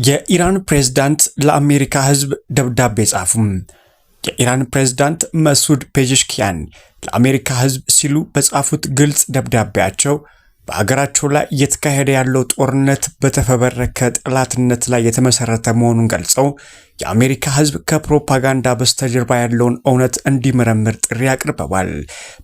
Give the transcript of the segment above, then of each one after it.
የኢራን ፕሬዝዳንት ለአሜሪካ ህዝብ ደብዳቤ ጻፉም። የኢራን ፕሬዝዳንት መሱድ ፔዜሽኪያን ለአሜሪካ ህዝብ ሲሉ በጻፉት ግልጽ ደብዳቤያቸው በአገራቸው ላይ እየተካሄደ ያለው ጦርነት በተፈበረከ ጠላትነት ላይ የተመሰረተ መሆኑን ገልጸው የአሜሪካ ህዝብ ከፕሮፓጋንዳ በስተጀርባ ያለውን እውነት እንዲመረምር ጥሪ አቅርበዋል።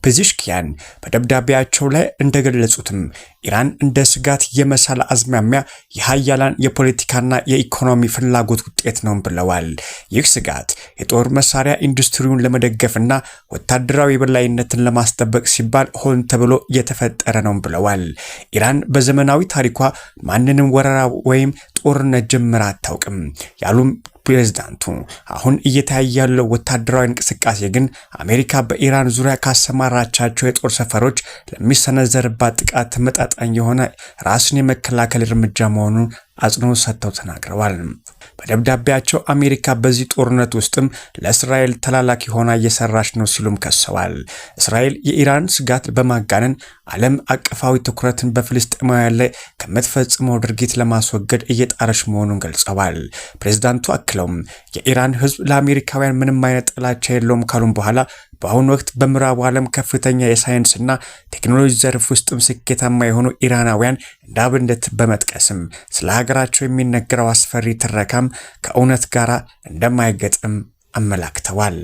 ፔዜሽኪያን በደብዳቤያቸው ላይ እንደገለጹትም ኢራን እንደ ስጋት የመሳል አዝማሚያ የሀያላን የፖለቲካና የኢኮኖሚ ፍላጎት ውጤት ነው ብለዋል። ይህ ስጋት የጦር መሳሪያ ኢንዱስትሪውን ለመደገፍና ወታደራዊ የበላይነትን ለማስጠበቅ ሲባል ሆን ተብሎ የተፈጠረ ነው ብለዋል። ኢራን በዘመናዊ ታሪኳ ማንንም ወረራ ወይም ጦርነት ጀምራ አታውቅም ያሉም ፕሬዝዳንቱ አሁን እየታየ ያለው ወታደራዊ እንቅስቃሴ ግን አሜሪካ በኢራን ዙሪያ ካሰማራቻቸው የጦር ሰፈሮች ለሚሰነዘርባት ጥቃት ተመጣጣኝ የሆነ ራስን የመከላከል እርምጃ መሆኑን አጽንኦት ሰጥተው ተናግረዋል። በደብዳቤያቸው አሜሪካ በዚህ ጦርነት ውስጥም ለእስራኤል ተላላኪ ሆና እየሰራች ነው ሲሉም ከሰዋል። እስራኤል የኢራን ስጋት በማጋነን ዓለም አቀፋዊ ትኩረትን በፍልስጤማውያን ላይ ከምትፈጽመው ድርጊት ለማስወገድ እየጣረች መሆኑን ገልጸዋል። ፕሬዝዳንቱ አክለውም የኢራን ህዝብ ለአሜሪካውያን ምንም አይነት ጥላቻ የለውም ካሉም በኋላ በአሁኑ ወቅት በምዕራቡ ዓለም ከፍተኛ የሳይንስና ቴክኖሎጂ ዘርፍ ውስጥም ስኬታማ የሆኑ ኢራናውያን እንደ አብነት በመጥቀስም ስለ ሀገራቸው የሚነገረው አስፈሪ ትረካም ከእውነት ጋር እንደማይገጥም አመላክተዋል።